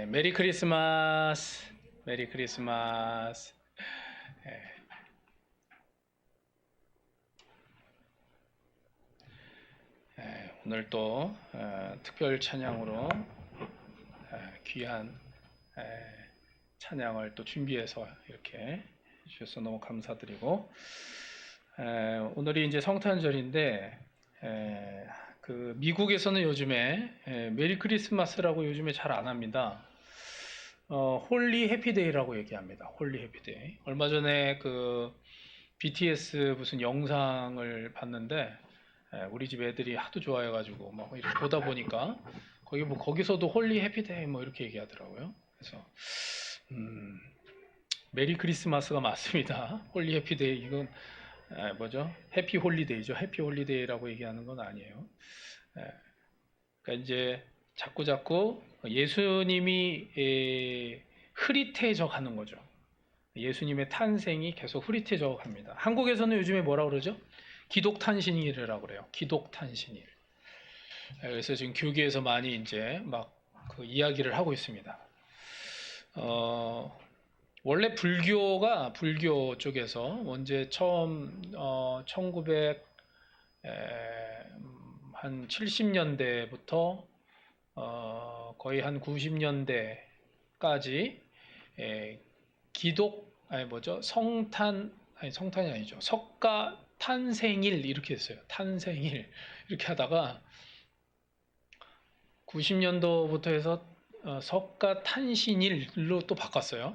메리 크리스마스. 메리 크리스마스. 오늘 또 특별 찬양으로 귀한 찬양을 또 준비해서 이렇게 해주셔서 너무 감사드리고, 오늘이 이제 성탄절인데 그 미국에서는 요즘에 메리 크리스마스라고 요즘에 잘 안 합니다. 홀리 해피데이라고 얘기합니다. 홀리 해피데이. 얼마 전에 그 BTS 무슨 영상을 봤는데 우리 집 애들이 하도 좋아해가지고 막 이렇게 보다 보니까 거기서도 홀리 해피데이 뭐 이렇게 얘기하더라고요. 그래서 메리 크리스마스가 맞습니다. 홀리 해피데이 이건 뭐죠? 해피 홀리데이죠. 해피 홀리데이라고 얘기하는 건 아니에요. 그러니까 이제 자꾸 예수님이 흐릿해져 가는 거죠. 예수님의 탄생이 계속 흐릿해져 갑니다. 한국에서는 요즘에 뭐라 그러죠? 기독탄신일이라고 그래요. 기독탄신일. 그래서 지금 교계에서 많이 이제 막 그 이야기를 하고 있습니다. 원래 불교 쪽에서 언제 처음 1970년대부터 거의 한 90년대까지 성탄이 아니죠. 석가 탄생일 이렇게 했어요. 탄생일 이렇게 하다가 90년도부터 해서 석가 탄신일로 또 바꿨어요.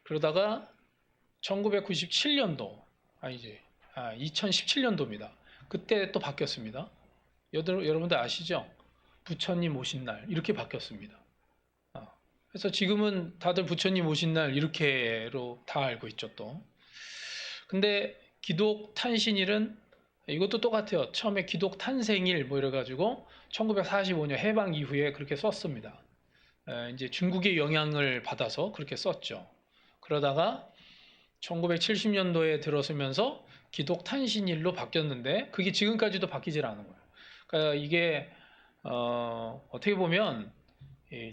그러다가 1997년도 2017년도입니다. 그때 또 바뀌었습니다. 여러분들 아시죠? 부처님 오신 날 이렇게 바뀌었습니다. 그래서 지금은 다들 부처님 오신 날 이렇게로 다 알고 있죠 또. 근데 기독 탄신일은 이것도 똑같아요. 처음에 기독 탄생일 뭐 이래가지고 1945년 해방 이후에 그렇게 썼습니다. 이제 중국의 영향을 받아서 그렇게 썼죠. 그러다가 1970년도에 들어서면서 기독 탄신일로 바뀌었는데 그게 지금까지도 바뀌질 않은 거예요. 그러니까 이게 어떻게 보면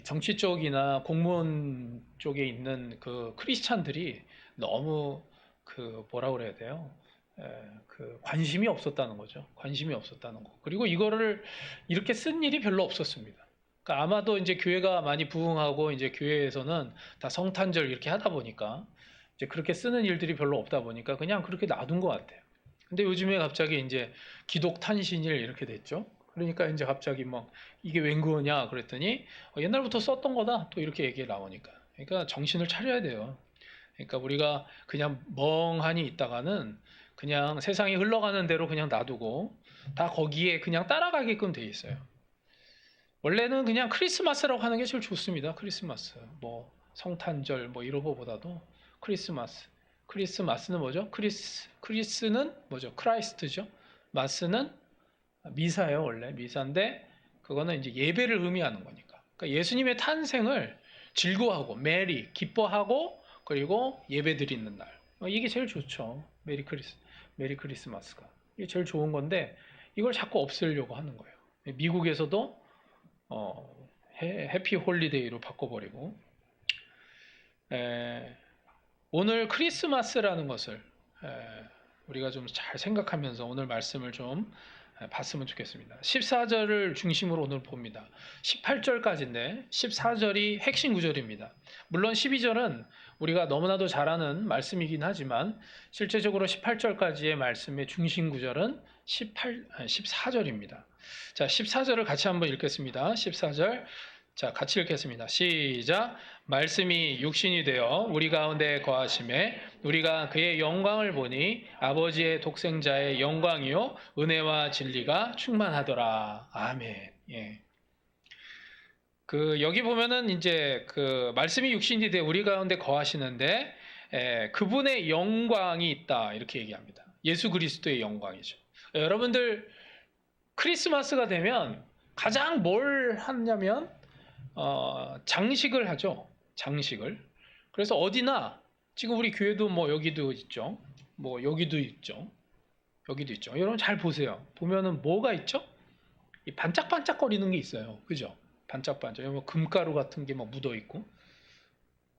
정치 쪽이나 공무원 쪽에 있는 그 크리스찬들이 너무 그 뭐라 그래야 돼요? 그 관심이 없었다는 거죠. 관심이 없었다는 거. 그리고 이거를 이렇게 쓴 일이 별로 없었습니다. 그러니까 아마도 이제 교회가 많이 부흥하고 이제 교회에서는 다 성탄절 이렇게 하다 보니까 이제 그렇게 쓰는 일들이 별로 없다 보니까 그냥 그렇게 놔둔 것 같아요. 근데 요즘에 갑자기 이제 기독 탄신일 이렇게 됐죠. 그러니까 이제 갑자기 막 이게 웬 거냐 그랬더니 옛날부터 썼던 거다 또 이렇게 얘기 나오니까. 그러니까 정신을 차려야 돼요. 그러니까 우리가 그냥 멍하니 있다가는 그냥 세상이 흘러가는 대로 그냥 놔두고 다 거기에 그냥 따라가게끔 돼 있어요. 원래는 그냥 크리스마스라고 하는 게 제일 좋습니다. 크리스마스. 뭐 성탄절 뭐 이런 거보다도 크리스마스. 크리스마스는 뭐죠? 크리스는 뭐죠? 크라이스트죠. 마스는 미사예요, 원래. 미사인데 그거는 이제 예배를 의미하는 거니까. 그러니까 예수님의 탄생을 즐거워하고 메리 기뻐하고 그리고 예배 드리는 날. 이게 제일 좋죠. 메리 크리스마스가. 이게 제일 좋은 건데 이걸 자꾸 없애려고 하는 거예요. 미국에서도 해피 홀리데이로 바꿔버리고 오늘 크리스마스라는 것을 우리가 좀 잘 생각하면서 오늘 말씀을 좀 봤으면 좋겠습니다. 14절을 중심으로 오늘 봅니다. 18절까지인데 14절이 핵심 구절입니다. 물론 12절은 우리가 너무나도 잘 아는 말씀이긴 하지만 실제적으로 18절까지의 말씀의 중심 구절은 14절입니다. 자, 14절을 같이 한번 읽겠습니다. 14절. 자, 같이 읽겠습니다. 시작. 말씀이 육신이 되어 우리 가운데 거하심에 우리가 그의 영광을 보니 아버지의 독생자의 영광이요 은혜와 진리가 충만하더라. 아멘. 예. 여기 보면은 이제 그 말씀이 육신이 되어 우리 가운데 거하시는데 그분의 영광이 있다 이렇게 얘기합니다. 예수 그리스도의 영광이죠. 여러분들 크리스마스가 되면 가장 뭘 하냐면 장식을 하죠. 장식을. 그래서 어디나 지금 우리 교회도 뭐 여기도 있죠. 뭐 여기도 있죠. 여기도 있죠. 여러분 잘 보세요. 보면은 뭐가 있죠? 이 반짝반짝거리는 게 있어요. 그죠? 반짝반짝. 뭐 금가루 같은 게 막 묻어 있고,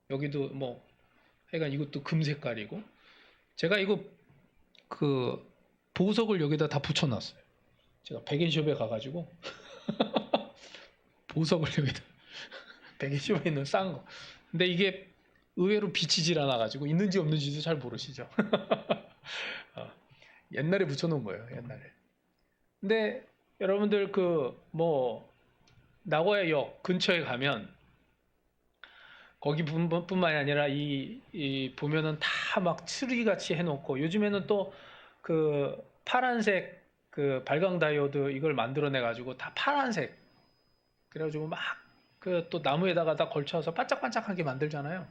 여기도 뭐 하여간 이것도 금 색깔이고. 제가 이거 그 보석을 여기다 다 붙여놨어요. 제가 베개숍에 가가지고 보석을 여기다 베개숍에 있는 싼 거. 근데 이게 의외로 비치질 않아가지고 있는지 없는지도 잘 모르시죠. 옛날에 붙여놓은 거예요. 옛날에. 근데 여러분들 그 뭐 나고야역 근처에 가면 거기 뿐만이 아니라 이 보면은 다 막 트리 같이 해놓고, 요즘에는 또 그 파란색 그 발광 다이오드 이걸 만들어내 가지고 다 파란색, 그래가지고 막 그 또 나무에다가 다 걸쳐서 반짝반짝하게 만들잖아요.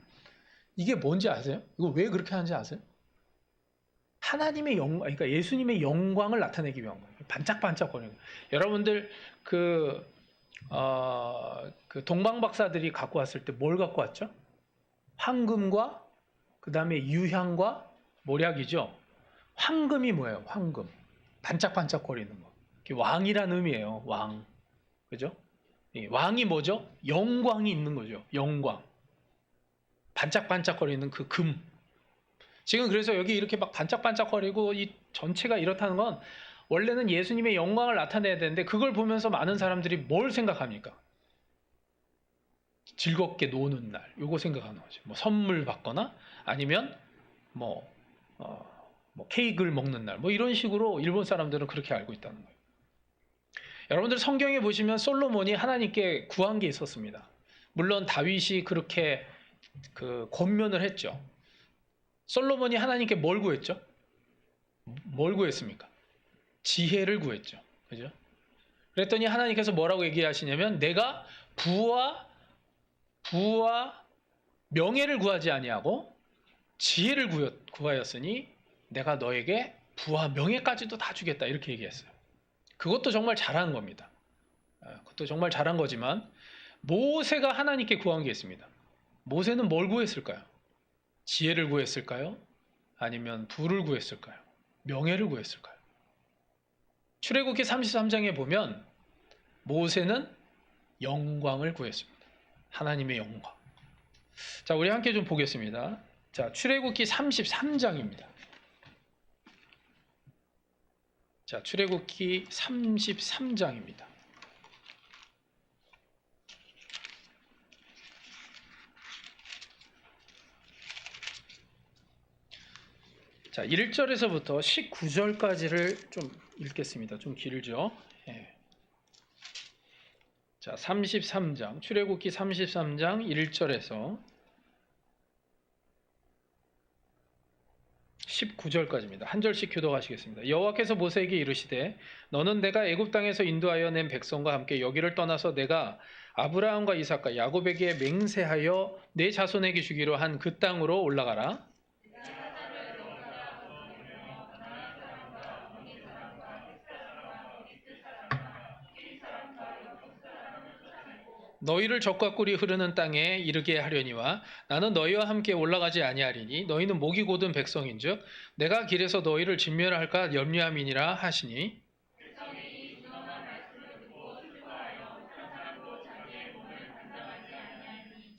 이게 뭔지 아세요? 이거 왜 그렇게 하는지 아세요? 하나님의 영광, 그러니까 예수님의 영광을 나타내기 위한 거예요. 반짝반짝거리는. 여러분들 그 동방 박사들이 갖고 왔을 때 뭘 갖고 왔죠? 황금과 그 다음에 유향과 모략이죠. 황금이 뭐예요? 황금. 반짝반짝거리는 거. 왕이라는 의미예요. 왕. 그죠? 왕이 뭐죠? 영광이 있는 거죠. 영광. 반짝반짝거리는 그 금. 지금 그래서 여기 이렇게 막 반짝반짝거리고 이 전체가 이렇다는 건 원래는 예수님의 영광을 나타내야 되는데, 그걸 보면서 많은 사람들이 뭘 생각합니까? 즐겁게 노는 날, 요거 생각하는 거죠. 뭐 선물 받거나 아니면 뭐 케이크를 먹는 날, 뭐 이런 식으로 일본 사람들은 그렇게 알고 있다는 거예요. 여러분들 성경에 보시면 솔로몬이 하나님께 구한 게 있었습니다. 물론 다윗이 그렇게 그 권면을 했죠. 솔로몬이 하나님께 뭘 구했죠? 뭘 구했습니까? 지혜를 구했죠. 그죠? 그랬더니 하나님께서 뭐라고 얘기하시냐면, 내가 부와 명예를 구하지 아니하고 지혜를 구하였으니 내가 너에게 부와 명예까지도 다 주겠다, 이렇게 얘기했어요. 그것도 정말 잘한 겁니다. 그것도 정말 잘한 거지만, 모세가 하나님께 구한 게 있습니다. 모세는 뭘 구했을까요? 지혜를 구했을까요? 아니면 부를 구했을까요? 명예를 구했을까요? 출애굽기 33장에 보면 모세는 영광을 구했습니다. 하나님의 영광. 자, 우리 함께 좀 보겠습니다. 자, 출애굽기 33장입니다. 자, 출애굽기 33장입니다. 자, 1절에서부터 19절까지를 좀 읽겠습니다. 좀 길죠? 예. 자, 33장, 출애굽기 33장 1절에서 19절까지입니다. 한 절씩 교독하시겠습니다. 여호와께서 모세에게 이르시되, 너는 내가 애굽 땅에서 인도하여 낸 백성과 함께 여기를 떠나서 내가 아브라함과 이삭과 야곱에게 맹세하여 내 자손에게 주기로 한 그 땅으로 올라가라. 너희를 적과 꿀이 흐르는 땅에 이르게 하려니와 나는 너희와 함께 올라가지 아니하리니 너희는 목이 곧은 백성인즉 내가 길에서 너희를 진멸할까 염려함이니라 하시니,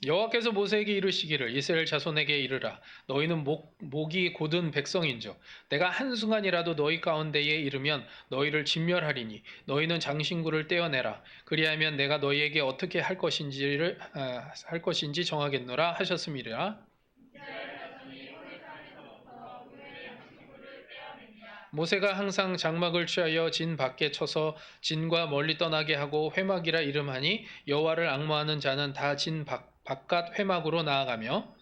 여호와께서 모세에게 이르시기를 이스라엘 자손에게 이르라. 너희는 목이 곧은 백성인즉 내가 한순간이라도 너희 가운데에 이르면 너희를 진멸하리니 너희는 장신구를 떼어내라. 그리하면 내가 너희에게 어떻게 할 것인지 정하겠노라 하셨음이라. 모세가 항상 장막을 취하여 진 밖에 쳐서 진과 멀리 떠나게 하고 회막이라 이름하니 여호와를 앙모하는 자는 다 진 바깥 회막으로 나아가며,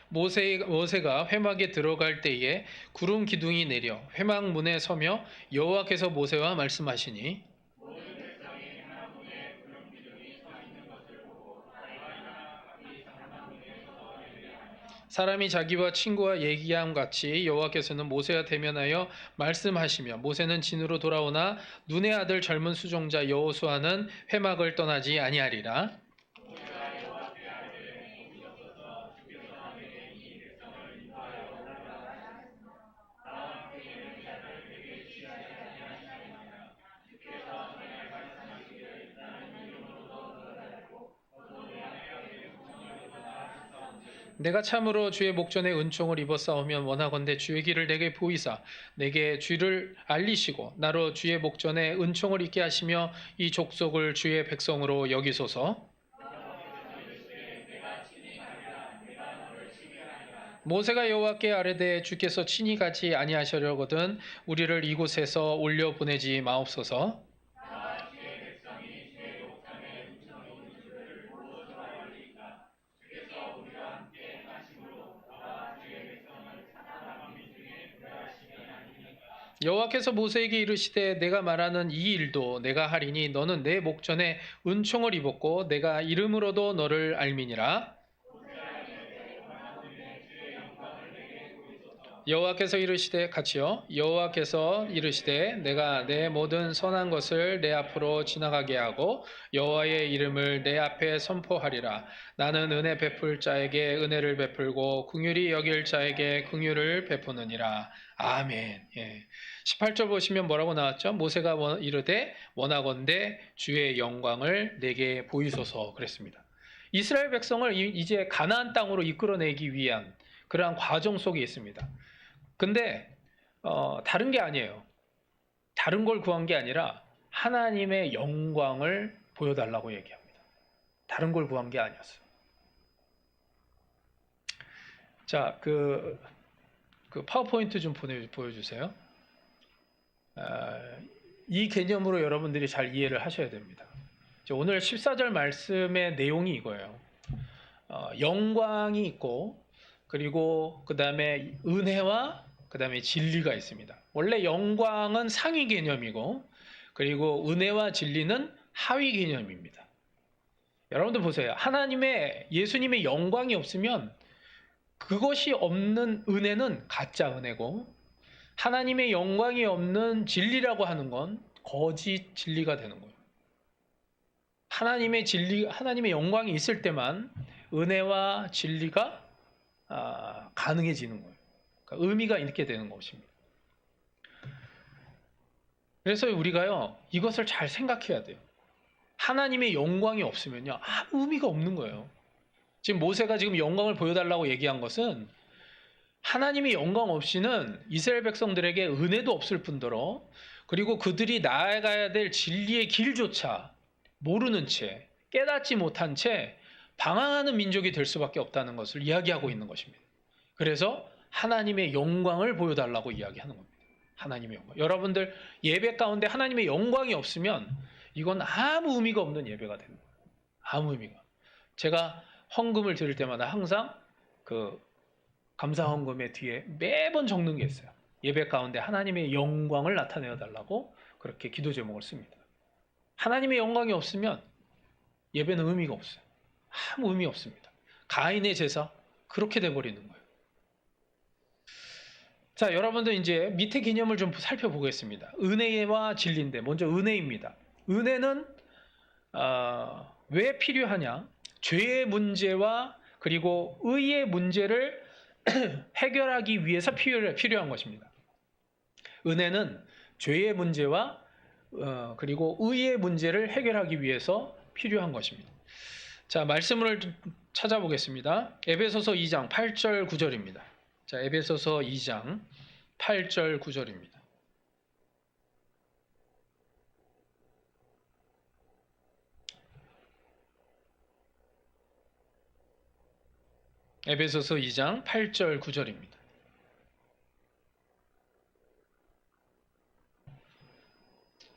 모세가 회막에 들어갈 때에 구름 기둥이 내려 회막 문에 서며 여호와께서 모세와 말씀하시니, 사람이 자기와 친구와 얘기함 같이 여호와께서는 모세와 대면하여 말씀하시며, 모세는 진으로 돌아오나 눈의 아들 젊은 수종자 여호수아는 회막을 떠나지 아니하리라. 내가 참으로 주의 목전에 은총을 입었사오면 원하건대 주의 길을 내게 보이사 내게 주를 알리시고 나로 주의 목전에 은총을 입게 하시며 이 족속을 주의 백성으로 여기소서. 모세가 여호와께 아뢰되 주께서 친히 가지 아니하시려거든 우리를 이곳에서 올려 보내지 마옵소서. 여호와께서 모세에게 이르시되 내가 말하는 이 일도 내가 하리니 너는 내 목전에 은총을 입었고 내가 이름으로도 너를 알미니라. 여호와께서 이르시되 같이요. 여호와께서 이르시되 내가 내 모든 선한 것을 내 앞으로 지나가게 하고 여호와의 이름을 내 앞에 선포하리라. 나는 은혜 베풀 자에게 은혜를 베풀고 긍휼히 여길 자에게 긍휼을 베푸느니라. 아멘. 예. 18절 보시면 뭐라고 나왔죠? 모세가 이르되 원하건대 주의 영광을 내게 보이소서 그랬습니다. 이스라엘 백성을 이제 가나안 땅으로 이끌어내기 위한 그러한 과정 속에 있습니다. 근데 다른 게 아니에요. 다른 걸 구한 게 아니라 하나님의 영광을 보여달라고 얘기합니다. 다른 걸 구한 게 아니었어요. 자, 그 파워포인트 좀 보여주세요. 이 개념으로 여러분들이 잘 이해를 하셔야 됩니다. 오늘 14절 말씀의 내용이 이거예요. 영광이 있고 그리고 그 다음에 은혜와 그 다음에 진리가 있습니다. 원래 영광은 상위 개념이고 그리고 은혜와 진리는 하위 개념입니다. 여러분들 보세요. 예수님의 영광이 없으면 그것이 없는 은혜는 가짜 은혜고 하나님의 영광이 없는 진리라고 하는 건 거짓 진리가 되는 거예요. 하나님의 영광이 있을 때만 은혜와 진리가 가능해지는 거예요. 그러니까 의미가 있게 되는 것입니다. 그래서 우리가요, 이것을 잘 생각해야 돼요. 하나님의 영광이 없으면요, 아무 의미가 없는 거예요. 지금 모세가 지금 영광을 보여달라고 얘기한 것은 하나님의 영광 없이는 이스라엘 백성들에게 은혜도 없을 뿐더러 그리고 그들이 나아가야 될 진리의 길조차 모르는 채, 깨닫지 못한 채 방황하는 민족이 될 수밖에 없다는 것을 이야기하고 있는 것입니다. 그래서 하나님의 영광을 보여달라고 이야기하는 겁니다. 하나님의 영광. 여러분들 예배 가운데 하나님의 영광이 없으면 이건 아무 의미가 없는 예배가 됩니다. 아무 의미가. 제가 헌금을 드릴 때마다 항상 그 감사 헌금의 뒤에 매번 적는 게 있어요. 예배 가운데 하나님의 영광을 나타내어 달라고 그렇게 기도 제목을 씁니다. 하나님의 영광이 없으면 예배는 의미가 없어요. 아무 의미 없습니다. 가인의 제사 그렇게 돼버리는 거예요. 자, 여러분들 이제 밑에 개념을 좀 살펴보겠습니다. 은혜와 진리인데 먼저 은혜입니다. 은혜는 왜 필요하냐? 죄의 문제와 그리고 의의 문제를 해결하기 위해서 필요한 것입니다. 은혜는 죄의 문제와 그리고 의의 문제를 해결하기 위해서 필요한 것입니다. 자, 말씀을 찾아보겠습니다. 에베소서 2장 8절 9절입니다. 자, 에베소서 2장 8절 9절입니다. 에베소서 2장 8절 9절입니다.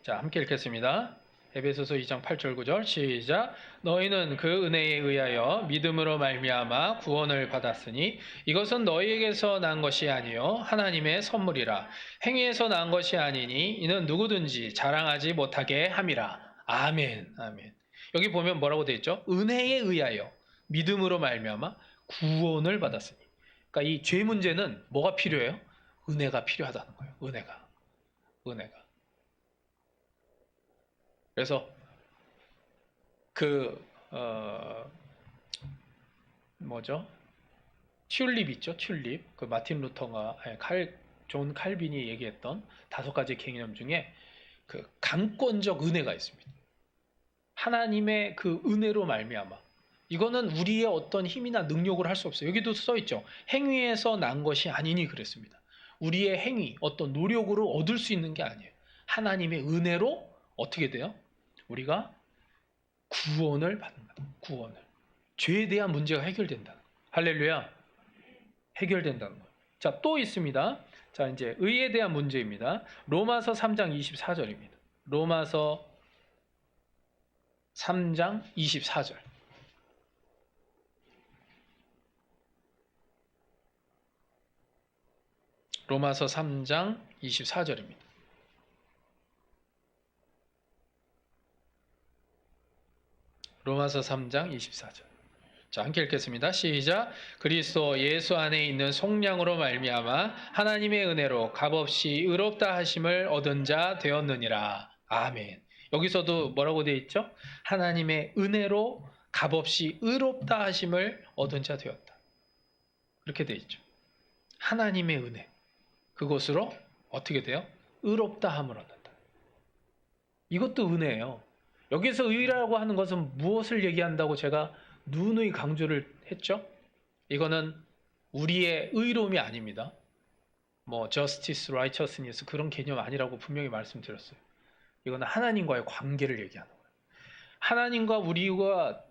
자, 함께 읽겠습니다. 에베소서 2장 8절 9절 시작. 너희는 그 은혜에 의하여 믿음으로 말미암아 구원을 받았으니 이것은 너희에게서 난 것이 아니요 하나님의 선물이라. 행위에서 난 것이 아니니 이는 누구든지 자랑하지 못하게 함이라. 아멘. 아멘. 여기 보면 뭐라고 되어 있죠? 은혜에 의하여 믿음으로 말미암아 구원을 받았으니. 그러니까 이 죄 문제는 뭐가 필요해요? 은혜가 필요하다는 거예요. 은혜가. 그래서 튤립 있죠? 튤립. 그 마틴 루터가 존 칼빈이 얘기했던 5가지 개념 중에 강권적 은혜가 있습니다. 하나님의 그 은혜로 말미암아 이거는 우리의 어떤 힘이나 능력으로 할 수 없어요. 여기도 써 있죠. 행위에서 난 것이 아니니 그랬습니다. 우리의 행위, 어떤 노력으로 얻을 수 있는 게 아니에요. 하나님의 은혜로 어떻게 돼요? 우리가 구원을 받는다. 구원을. 죄에 대한 문제가 해결된다는 거예요. 할렐루야. 해결된다는 거예요. 자, 또 있습니다. 자, 이제 의에 대한 문제입니다. 로마서 3장 24절입니다. 로마서 3장 24절. 로마서 3장 24절입니다. 로마서 3장 24절. 자, 함께 읽겠습니다. 시작. 그리스도 예수 안에 있는 속량으로 말미암아 하나님의 은혜로 값없이 의롭다 하심을 얻은 자 되었느니라. 아멘. 여기서도 뭐라고 되어 있죠? 하나님의 은혜로 값없이 의롭다 하심을 얻은 자 되었다. 그렇게 되어 있죠. 하나님의 은혜. 그것으로 어떻게 돼요? 의롭다 함을 얻는다. 이것도 은혜예요. 여기서 의라고 하는 것은 무엇을 얘기한다고 제가 누누이 강조를 했죠? 이거는 우리의 의로움이 아닙니다. 뭐 justice, righteousness 그런 개념 아니라고 분명히 말씀드렸어요. 이거는 하나님과의 관계를 얘기하는 거예요. 하나님과 우리가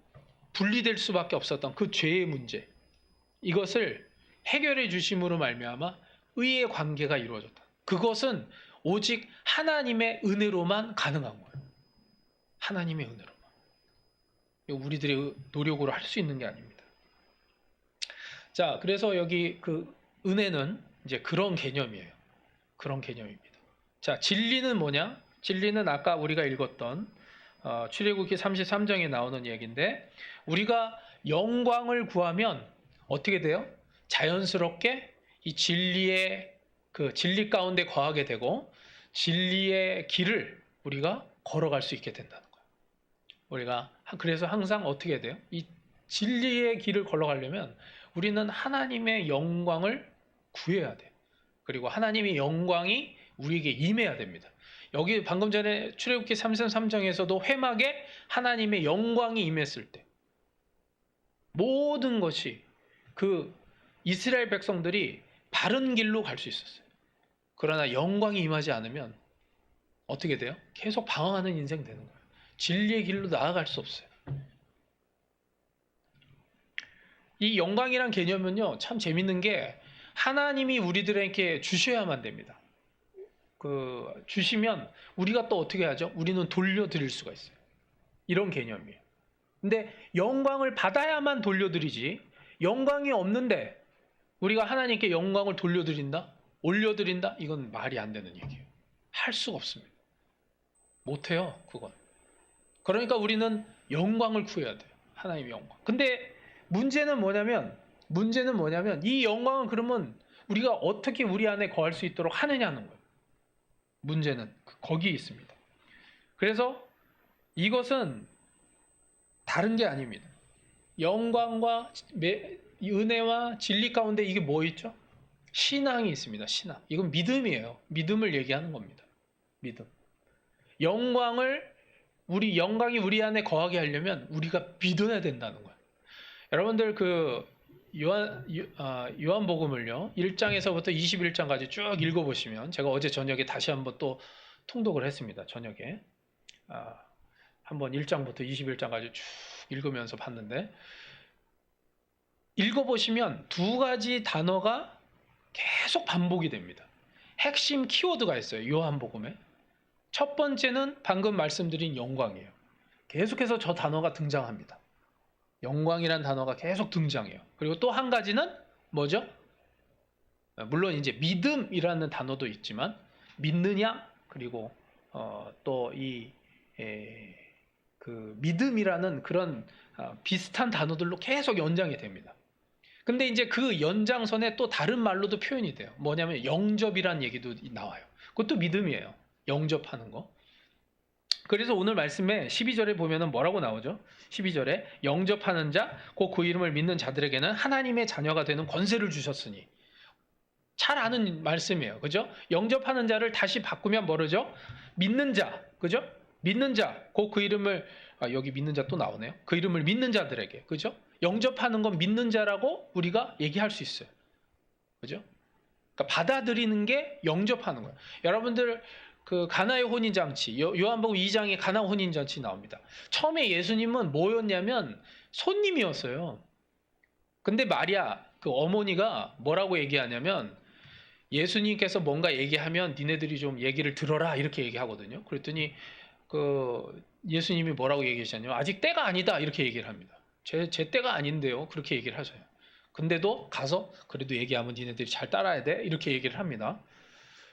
분리될 수밖에 없었던 그 죄의 문제, 이것을 해결해 주심으로 말미암아 의의 관계가 이루어졌다. 그것은 오직 하나님의 은혜로만 가능한 거예요. 하나님의 은혜로만. 우리들의 노력으로 할 수 있는 게 아닙니다. 자, 그래서 여기 그 은혜는 이제 그런 개념이에요. 그런 개념입니다. 자, 진리는 뭐냐? 진리는 아까 우리가 읽었던 출애굽기 33장에 나오는 얘기인데, 우리가 영광을 구하면 어떻게 돼요? 자연스럽게 이 진리의 그 진리 가운데 거하게 되고 진리의 길을 우리가 걸어갈 수 있게 된다는 거예요. 우리가 그래서 항상 어떻게 돼요? 이 진리의 길을 걸어가려면 우리는 하나님의 영광을 구해야 돼요. 그리고 하나님의 영광이 우리에게 임해야 됩니다. 여기 방금 전에 출애굽기 33장에서도 회막에 하나님의 영광이 임했을 때 모든 것이 그 이스라엘 백성들이 바른 길로 갈 수 있었어요. 그러나 영광이 임하지 않으면 어떻게 돼요? 계속 방황하는 인생 되는 거예요. 진리의 길로 나아갈 수 없어요. 이 영광이란 개념은요, 참 재밌는 게 하나님이 우리들에게 주셔야만 됩니다. 주시면 우리가 또 어떻게 하죠? 우리는 돌려드릴 수가 있어요. 이런 개념이에요. 근데 영광을 받아야만 돌려드리지, 영광이 없는데 우리가 하나님께 영광을 돌려드린다? 올려드린다? 이건 말이 안 되는 얘기예요. 할 수가 없습니다. 못해요, 그건. 그러니까 우리는 영광을 구해야 돼요. 하나님의 영광. 근데 문제는 뭐냐면 이 영광은 그러면 우리가 어떻게 우리 안에 거할 수 있도록 하느냐는 거예요. 문제는 거기에 있습니다. 그래서 이것은 다른 게 아닙니다. 영광과 은혜와 진리 가운데 이게 뭐 있죠? 신앙이 있습니다. 신앙. 이건 믿음이에요. 믿음을 얘기하는 겁니다. 믿음. 영광이 우리 안에 거하게 하려면 우리가 믿어야 된다는 거예요. 여러분들 요한복음을요 1장에서부터 21장까지 쭉 읽어보시면, 제가 어제 저녁에 다시 한번 또 통독을 했습니다. 저녁에 한번 1장부터 21장까지 쭉 읽으면서 봤는데, 읽어보시면 두 가지 단어가 계속 반복이 됩니다. 핵심 키워드가 있어요. 요한복음에. 첫 번째는 방금 말씀드린 영광이에요. 계속해서 저 단어가 등장합니다. 영광이란 단어가 계속 등장해요. 그리고 또 한 가지는 뭐죠? 물론 이제 믿음이라는 단어도 있지만, 믿느냐, 그리고 또 그 믿음이라는 그런 비슷한 단어들로 계속 연장이 됩니다. 근데 이제 그 연장선에 또 다른 말로도 표현이 돼요. 뭐냐면 영접이란 얘기도 나와요. 그것도 믿음이에요. 영접하는 거. 그래서 오늘 말씀에 12절에 보면은 뭐라고 나오죠? 12절에 영접하는 자, 곧 그 이름을 믿는 자들에게는 하나님의 자녀가 되는 권세를 주셨으니. 잘 아는 말씀이에요. 그죠? 영접하는 자를 다시 바꾸면 뭐르죠? 믿는 자. 그죠? 믿는 자, 곧 그 이름을 여기 믿는 자 또 나오네요. 그 이름을 믿는 자들에게, 그죠? 영접하는 건 믿는 자라고 우리가 얘기할 수 있어요. 그죠? 그러니까 받아들이는 게 영접하는 거예요. 여러분들 그 가나의 혼인잔치, 요한복음 2장에 가나 혼인잔치 나옵니다. 처음에 예수님은 뭐였냐면 손님이었어요. 근데 마리아 그 어머니가 뭐라고 얘기하냐면 예수님께서 뭔가 얘기하면 니네들이 좀 얘기를 들어라 이렇게 얘기하거든요. 그랬더니 그 예수님이 뭐라고 얘기하시냐면 아직 때가 아니다 이렇게 얘기를 합니다. 제 때가 아닌데요. 그렇게 얘기를 하셔요. 근데도 가서 그래도 얘기하면 니네들이 잘 따라야 돼 이렇게 얘기를 합니다.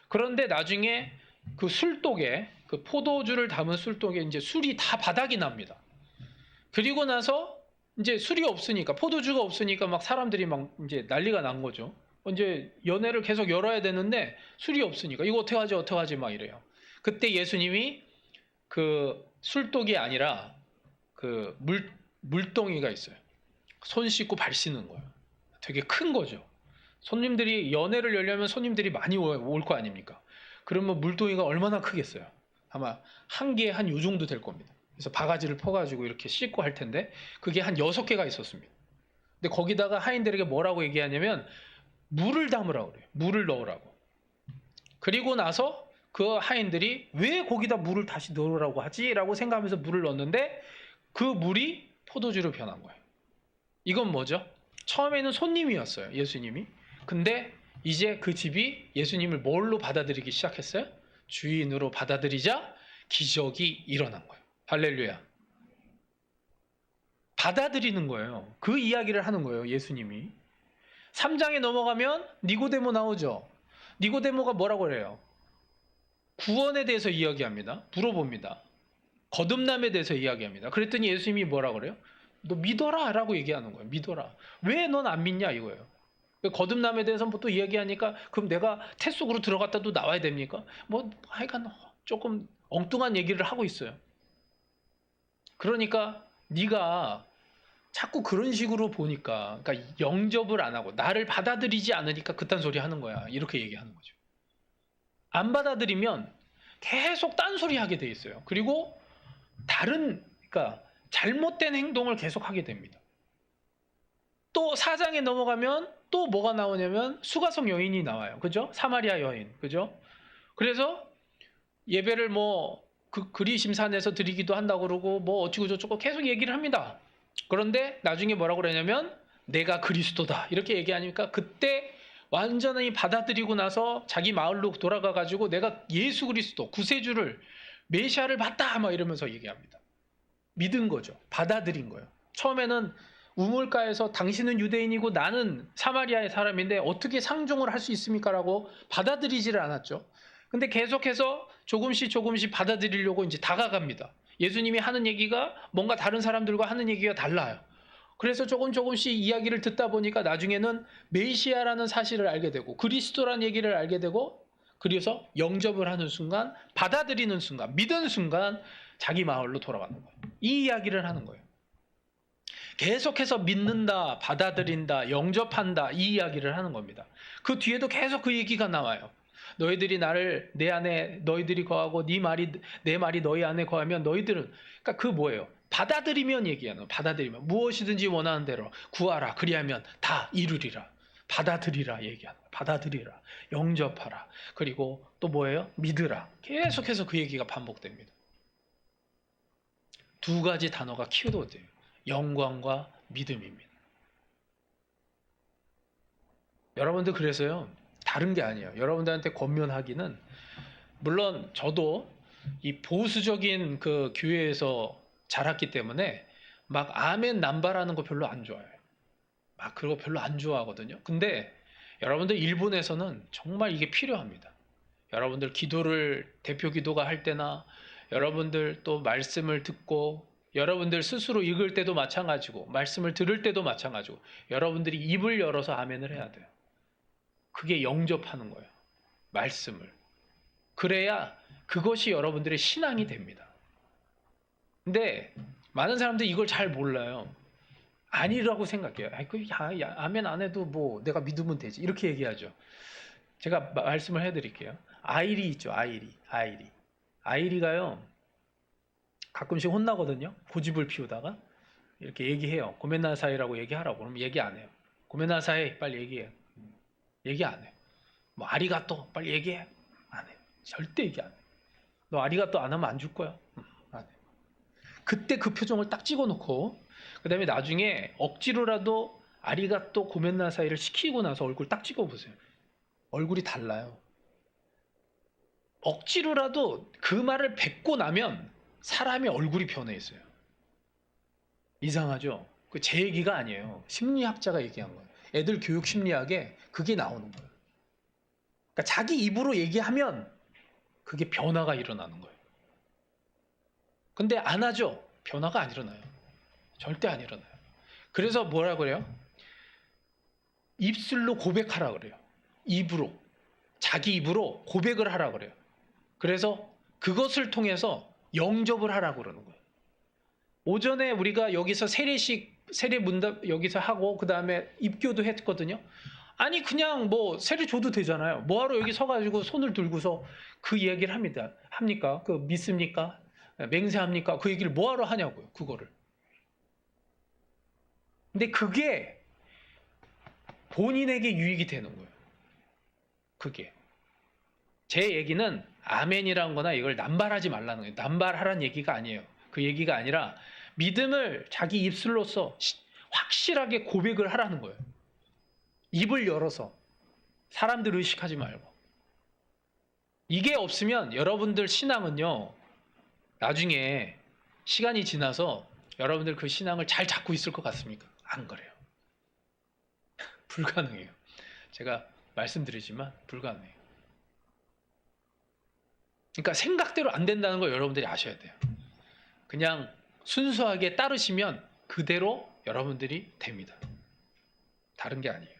그런데 나중에 그 술독에 그 포도주를 담은 술독에 이제 술이 다 바닥이 납니다. 그리고 나서 이제 술이 없으니까 포도주가 없으니까 막 사람들이 막 이제 난리가 난 거죠. 이제 연회를 계속 열어야 되는데 술이 없으니까 이거 어떡하지 막 이래요. 그때 예수님이 그 술독이 아니라 그 물동이가 있어요. 손 씻고 발 씻는 거예요. 되게 큰 거죠. 손님들이 연회를 열려면 손님들이 많이 올 거 아닙니까? 그러면 물동이가 얼마나 크겠어요? 아마 한 개에 한 요 정도 될 겁니다. 그래서 바가지를 퍼가지고 이렇게 씻고 할 텐데 그게 한 6개가 있었습니다. 근데 거기다가 하인들에게 뭐라고 얘기하냐면 물을 담으라고 그래요. 물을 넣으라고. 그리고 나서 그 하인들이 왜 거기다 물을 다시 넣으라고 하지? 라고 생각하면서 물을 넣었는데 그 물이 포도주로 변한 거예요. 이건 뭐죠? 처음에는 손님이었어요. 예수님이. 근데 이제 그 집이 예수님을 뭘로 받아들이기 시작했어요? 주인으로 받아들이자 기적이 일어난 거예요. 할렐루야. 받아들이는 거예요. 그 이야기를 하는 거예요. 예수님이. 3장에 넘어가면 니고데모 나오죠. 니고데모가 뭐라고 그래요? 구원에 대해서 이야기합니다. 물어봅니다. 거듭남에 대해서 이야기합니다. 그랬더니 예수님이 뭐라고 그래요? 너 믿어라 라고 얘기하는 거예요. 믿어라. 왜 넌 안 믿냐 이거예요. 거듭남에 대해서 뭐 또 이야기하니까 그럼 내가 태 속으로 들어갔다도 나와야 됩니까? 뭐 하여간 조금 엉뚱한 얘기를 하고 있어요. 그러니까 네가 자꾸 그런 식으로 보니까 그러니까 영접을 안 하고 나를 받아들이지 않으니까 그딴 소리 하는 거야. 이렇게 얘기하는 거죠. 안 받아들이면 계속 딴소리 하게 돼 있어요. 그리고 그러니까 잘못된 행동을 계속 하게 됩니다. 또 4장에 넘어가면 또 뭐가 나오냐면 수가성 여인이 나와요. 그죠? 사마리아 여인. 그죠? 그래서 예배를 뭐 그리심산에서 드리기도 한다고 그러고 뭐 어찌고 저쩌고 계속 얘기를 합니다. 그런데 나중에 뭐라고 그러냐면 내가 그리스도다 이렇게 얘기하니까 그때 완전히 받아들이고 나서 자기 마을로 돌아가 가지고 내가 예수 그리스도 구세주를 메시아를 봤다 막 이러면서 얘기합니다. 믿은 거죠. 받아들인 거예요. 처음에는 우물가에서 당신은 유대인이고 나는 사마리아의 사람인데 어떻게 상종을 할 수 있습니까? 라고 받아들이지를 않았죠. 근데 계속해서 조금씩 받아들이려고 이제 다가갑니다. 예수님이 하는 얘기가 뭔가 다른 사람들과 하는 얘기가 달라요. 그래서 조금씩 이야기를 듣다 보니까 나중에는 메시아라는 사실을 알게 되고 그리스도라는 얘기를 알게 되고 그래서 영접을 하는 순간 받아들이는 순간 믿은 순간 자기 마을로 돌아가는 거예요. 이 이야기를 하는 거예요. 계속해서 믿는다, 받아들인다, 영접한다 이 이야기를 하는 겁니다. 그 뒤에도 계속 그 얘기가 나와요. 너희들이 내 안에 너희들이 거하고 내 말이 너희 안에 거하면 너희들은 그러니까 그 뭐예요? 받아들이면 얘기하는 받아들이면 무엇이든지 원하는 대로 구하라 그리하면 다 이루리라. 받아들이라 얘기하는 받아들이라 영접하라 그리고 또 뭐예요? 믿으라. 계속해서 그 얘기가 반복됩니다. 두 가지 단어가 키워드예요. 영광과 믿음입니다. 여러분들 그래서요. 다른 게 아니에요. 여러분들한테 권면하기는 물론 저도 이 보수적인 그 교회에서 자랐기 때문에 막 아멘 남발하는 거 별로 안 좋아해요. 막 그거 별로 안 좋아하거든요. 근데 여러분들 일본에서는 정말 이게 필요합니다. 여러분들 대표 기도가 할 때나 여러분들 또 말씀을 듣고 여러분들 스스로 읽을 때도 마찬가지고 말씀을 들을 때도 마찬가지고 여러분들이 입을 열어서 아멘을 해야 돼요. 그게 영접하는 거예요. 말씀을. 그래야 그것이 여러분들의 신앙이 됩니다. 근데 많은 사람들이 이걸 잘 몰라요. 아니라고 생각해요. 아멘 안 해도 뭐 내가 믿으면 되지. 이렇게 얘기하죠. 제가 말씀을 해드릴게요. 아이리 있죠. 아이리가요. 가끔씩 혼나거든요. 고집을 피우다가 이렇게 얘기해요. 고멘나사이라고 얘기하라고. 그럼 얘기 안 해요. 고멘나사이 빨리 얘기해. 얘기 안 해요. 뭐 아리가또 빨리 얘기해. 안 해요. 절대 얘기 안 해요. 너 아리가또 안 하면 안 줄 거야. 안 해요. 그때 그 표정을 딱 찍어놓고 그 다음에 나중에 억지로라도 아리가또 고멘나사이를 시키고 나서 얼굴 딱 찍어보세요. 얼굴이 달라요. 억지로라도 그 말을 뱉고 나면 사람의 얼굴이 변해 있어요. 이상하죠? 그 제 얘기가 아니에요. 심리학자가 얘기한 거예요. 애들 교육 심리학에 그게 나오는 거예요. 그러니까 자기 입으로 얘기하면 그게 변화가 일어나는 거예요. 근데 안 하죠? 변화가 안 일어나요. 절대 안 일어나요. 그래서 뭐라 그래요? 입술로 고백하라 그래요. 입으로. 자기 입으로 고백을 하라 그래요. 그래서 그것을 통해서 영접을 하라고 그러는 거예요. 오전에 우리가 여기서 세례 문답 여기서 하고 그 다음에 입교도 했거든요. 아니 그냥 뭐 세례 줘도 되잖아요. 뭐하러 여기 서가지고 손을 들고서 그 얘기를 합니까? 그 믿습니까? 맹세합니까? 그 얘기를 뭐하러 하냐고요. 그거를. 근데 그게 본인에게 유익이 되는 거예요. 그게. 제 얘기는 아멘이란 거나 이걸 남발하지 말라는 거예요. 남발하라는 얘기가 아니에요. 그 얘기가 아니라 믿음을 자기 입술로서 확실하게 고백을 하라는 거예요. 입을 열어서 사람들 의식하지 말고. 이게 없으면 여러분들 신앙은요, 나중에 시간이 지나서 여러분들 그 신앙을 잘 잡고 있을 것 같습니까? 안 그래요. 불가능해요. 제가 말씀드리지만 불가능해요. 그러니까 생각대로 안 된다는 걸 여러분들이 아셔야 돼요. 그냥 순수하게 따르시면 그대로 여러분들이 됩니다. 다른 게 아니에요.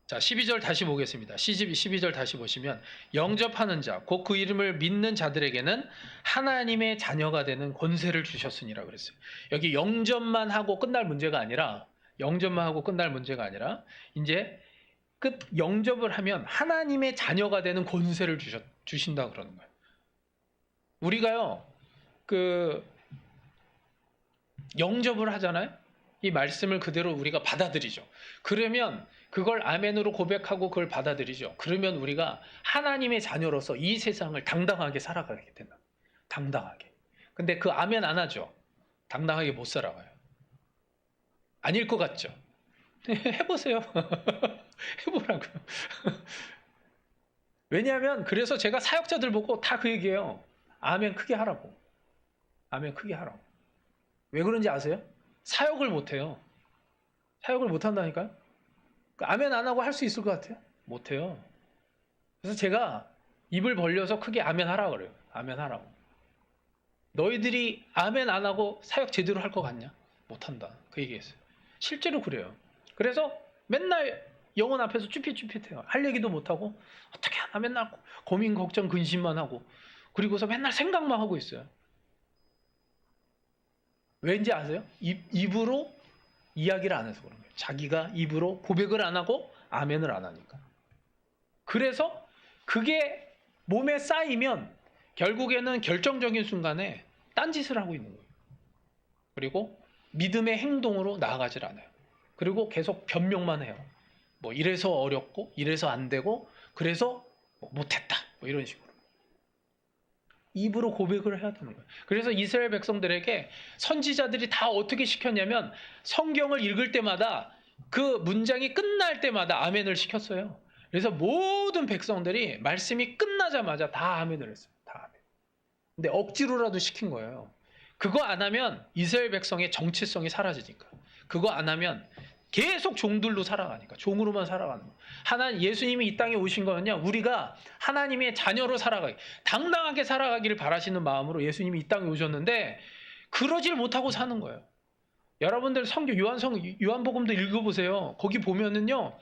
자, 12절 다시 보겠습니다. 12절 다시 보시면 영접하는 자, 곧 그 이름을 믿는 자들에게는 하나님의 자녀가 되는 권세를 주셨으니라 그랬어요. 여기 영접만 하고 끝날 문제가 아니라 이제 영접을 하면 하나님의 자녀가 되는 권세를 주신다 그러는 거예요. 우리가요, 영접을 하잖아요. 이 말씀을 그대로 우리가 받아들이죠. 그러면 그걸 아멘으로 고백하고 그걸 받아들이죠. 그러면 우리가 하나님의 자녀로서 이 세상을 당당하게 살아가게 된다. 당당하게. 근데 그 아멘 안 하죠. 당당하게 못 살아가요. 아닐 것 같죠? 해보세요. 해보라고요. 왜냐하면 그래서 제가 사역자들 보고 다 그 얘기해요. 아멘 크게 하라고. 아멘 크게 하라고. 왜 그런지 아세요? 사역을 못해요. 사역을 못한다니까요. 아멘 안 하고 할 수 있을 것 같아요? 못해요. 그래서 제가 입을 벌려서 크게 아멘 하라고 그래요. 아멘 하라고. 너희들이 아멘 안 하고 사역 제대로 할 것 같냐? 못한다. 그 얘기했어요. 실제로 그래요. 그래서 맨날 영혼 앞에서 쭈삣쭈삣해요. 할 얘기도 못하고 어떻게 하나 맨날 고민, 걱정, 근심만 하고 그리고서 맨날 생각만 하고 있어요. 왠지 아세요? 입으로 이야기를 안 해서 그런 거예요. 자기가 입으로 고백을 안 하고 아멘을 안 하니까. 그래서 그게 몸에 쌓이면 결국에는 결정적인 순간에 딴짓을 하고 있는 거예요. 그리고 믿음의 행동으로 나아가질 않아요. 그리고 계속 변명만 해요. 뭐 이래서 어렵고 이래서 안 되고 그래서 못했다. 뭐 이런 식으로. 입으로 고백을 해야 되는 거예요. 그래서 이스라엘 백성들에게 선지자들이 다 어떻게 시켰냐면 성경을 읽을 때마다 그 문장이 끝날 때마다 아멘을 시켰어요. 그래서 모든 백성들이 말씀이 끝나자마자 다 아멘을 했어요. 다 아멘. 근데 억지로라도 시킨 거예요. 그거 안 하면 이스라엘 백성의 정체성이 사라지니까. 그거 안 하면 계속 종들로 살아가니까. 종으로만 살아가는 거예요. 예수님이 이 땅에 오신 거는요, 우리가 하나님의 자녀로 살아가기, 당당하게 살아가기를 바라시는 마음으로 예수님이 이 땅에 오셨는데 그러질 못하고 사는 거예요. 여러분들 성경 요한복음도 읽어보세요. 거기 보면은요,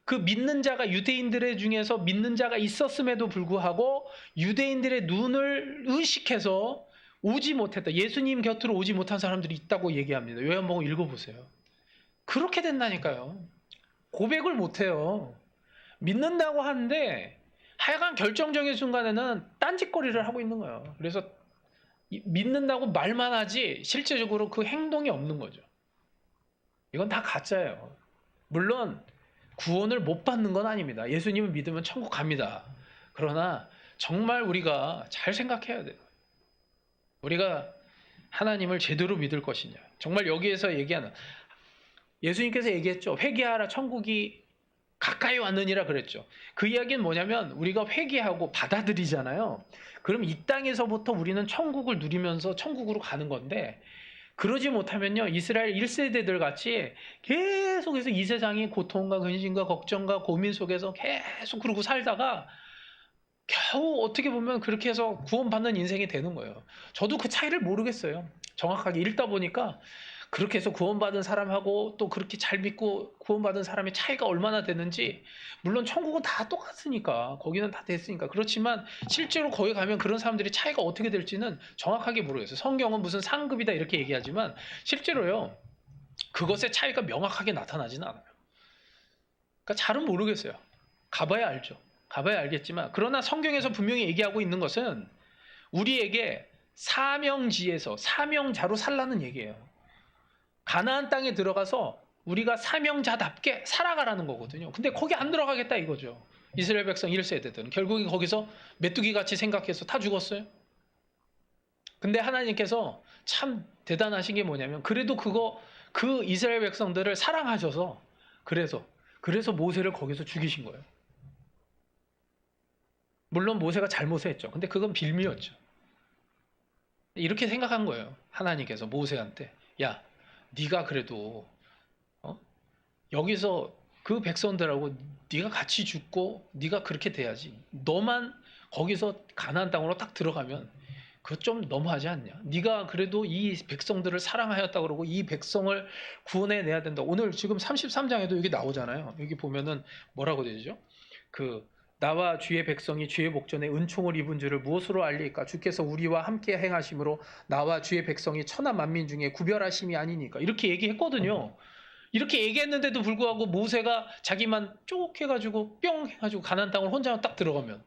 그 믿는 자가 유대인들의 중에서 믿는 자가 있었음에도 불구하고 유대인들의 눈을 의식해서 오지 못했다. 예수님 곁으로 오지 못한 사람들이 있다고 얘기합니다. 요한복음 읽어보세요. 그렇게 된다니까요. 고백을 못해요. 믿는다고 하는데 하여간 결정적인 순간에는 딴짓거리를 하고 있는 거예요. 그래서 믿는다고 말만 하지 실제적으로 그 행동이 없는 거죠. 이건 다 가짜예요. 물론 구원을 못 받는 건 아닙니다. 예수님을 믿으면 천국 갑니다. 그러나 정말 우리가 잘 생각해야 돼요. 우리가 하나님을 제대로 믿을 것이냐. 정말 여기에서 얘기하는, 예수님께서 얘기했죠. 회개하라, 천국이 가까이 왔느니라 그랬죠. 그 이야기는 뭐냐면 우리가 회개하고 받아들이잖아요. 그럼 이 땅에서부터 우리는 천국을 누리면서 천국으로 가는 건데, 그러지 못하면요, 이스라엘 1세대들 같이 계속해서 이 세상의 고통과 근심과 걱정과 고민 속에서 계속 그러고 살다가 겨우 어떻게 보면 그렇게 해서 구원받는 인생이 되는 거예요. 저도 그 차이를 모르겠어요. 정확하게 읽다 보니까 그렇게 해서 구원받은 사람하고 또 그렇게 잘 믿고 구원받은 사람의 차이가 얼마나 되는지, 물론 천국은 다 똑같으니까, 거기는 다 됐으니까. 그렇지만 실제로 거기 가면 그런 사람들이 차이가 어떻게 될지는 정확하게 모르겠어요. 성경은 무슨 상급이다 이렇게 얘기하지만 실제로요, 그것의 차이가 명확하게 나타나지는 않아요. 그러니까 잘은 모르겠어요. 가봐야 알죠. 가봐야 알겠지만, 그러나 성경에서 분명히 얘기하고 있는 것은 우리에게 사명지에서 사명자로 살라는 얘기예요. 가나안 땅에 들어가서 우리가 사명자답게 살아가라는 거거든요. 근데 거기 안 들어가겠다 이거죠. 이스라엘 백성 1세대들은 결국에 거기서 메뚜기 같이 생각해서 다 죽었어요. 근데 하나님께서 참 대단하신 게 뭐냐면, 그래도 그 이스라엘 백성들을 사랑하셔서 그래서 모세를 거기서 죽이신 거예요. 물론 모세가 잘못을 했죠. 근데 그건 빌미였죠. 이렇게 생각한 거예요. 하나님께서 모세한테, 야, 네가 그래도 여기서 그 백성들하고 네가 같이 죽고 네가 그렇게 돼야지. 너만 거기서 가나안 땅으로 딱 들어가면 그거 좀 너무하지 않냐? 네가 그래도 이 백성들을 사랑하였다 그러고 이 백성을 구원해 내야 된다. 오늘 지금 33장에도 여기 나오잖아요. 여기 보면은 뭐라고 되죠? 나와 주의 백성이 주의 목전에 은총을 입은 줄을 무엇으로 알리까? 주께서 우리와 함께 행하심으로 나와 주의 백성이 천하 만민 중에 구별하심이 아니니까. 이렇게 얘기했거든요. 이렇게 얘기했는데도 불구하고 모세가 자기만 쭉 해가지고 뿅 해가지고 가나안 땅을 혼자 딱 들어가면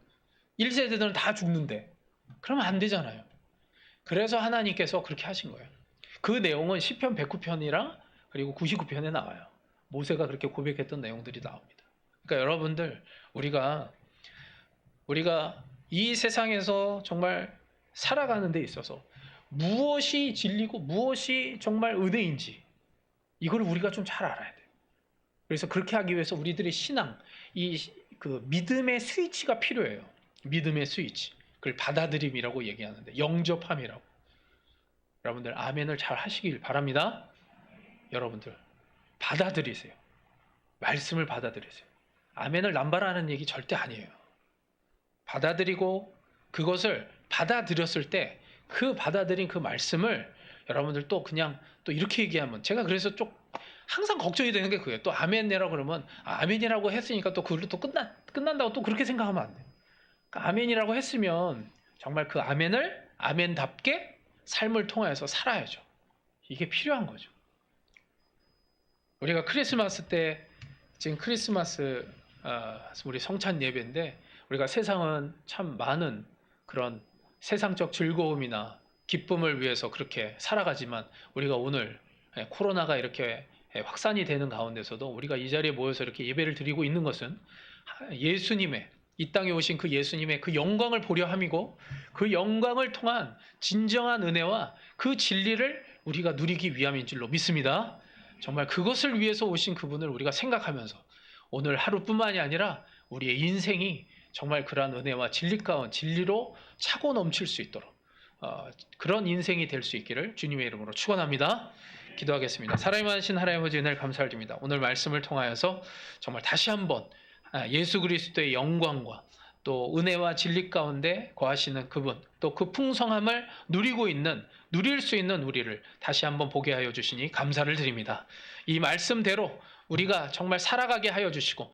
1세대들은 다 죽는데, 그러면 안 되잖아요. 그래서 하나님께서 그렇게 하신 거예요. 그 내용은 시편 109편이랑 그리고 99편에 나와요. 모세가 그렇게 고백했던 내용들이 나옵니다. 그러니까 여러분들, 우리가 이 세상에서 정말 살아가는 데 있어서 무엇이 진리고 무엇이 정말 은혜인지 이걸 우리가 좀 잘 알아야 돼요. 그래서 그렇게 하기 위해서 우리들의 신앙, 그 믿음의 스위치가 필요해요. 믿음의 스위치. 그걸 받아들임이라고 얘기하는데, 영접함이라고. 여러분들 아멘을 잘 하시길 바랍니다. 여러분들 받아들이세요. 말씀을 받아들이세요. 아멘을 남발하는 얘기 절대 아니에요. 받아들이고 그것을 받아들였을 때 그 받아들인 그 말씀을 여러분들 또 그냥 또 이렇게 얘기하면, 제가 그래서 좀 항상 걱정이 되는 게 그거예요. 또 아멘이라고 그러면 아멘이라고 했으니까 또 그걸로 또 끝난다고 또 그렇게 생각하면 안 돼요. 그러니까 아멘이라고 했으면 정말 그 아멘을 아멘답게 삶을 통해서 살아야죠. 이게 필요한 거죠. 우리가 크리스마스 때, 지금 크리스마스 우리 성찬 예배인데, 우리가 세상은 참 많은 그런 세상적 즐거움이나 기쁨을 위해서 그렇게 살아가지만, 우리가 오늘 코로나가 이렇게 확산이 되는 가운데서도 우리가 이 자리에 모여서 이렇게 예배를 드리고 있는 것은 예수님의, 이 땅에 오신 그 예수님의 그 영광을 보려 함이고, 그 영광을 통한 진정한 은혜와 그 진리를 우리가 누리기 위함인 줄로 믿습니다. 정말 그것을 위해서 오신 그분을 우리가 생각하면서 오늘 하루뿐만이 아니라 우리의 인생이 정말 그러한 은혜와 진리로 차고 넘칠 수 있도록 그런 인생이 될 수 있기를 주님의 이름으로 축원합니다. 기도하겠습니다. 사랑이 많으신 하나님 아버지, 은혜를 감사드립니다. 오늘 말씀을 통하여서 정말 다시 한번 예수 그리스도의 영광과 또 은혜와 진리 가운데 거하시는 그분, 또 그 풍성함을 누릴 수 있는 우리를 다시 한번 보게 하여 주시니 감사를 드립니다. 이 말씀대로 우리가 정말 살아가게 하여 주시고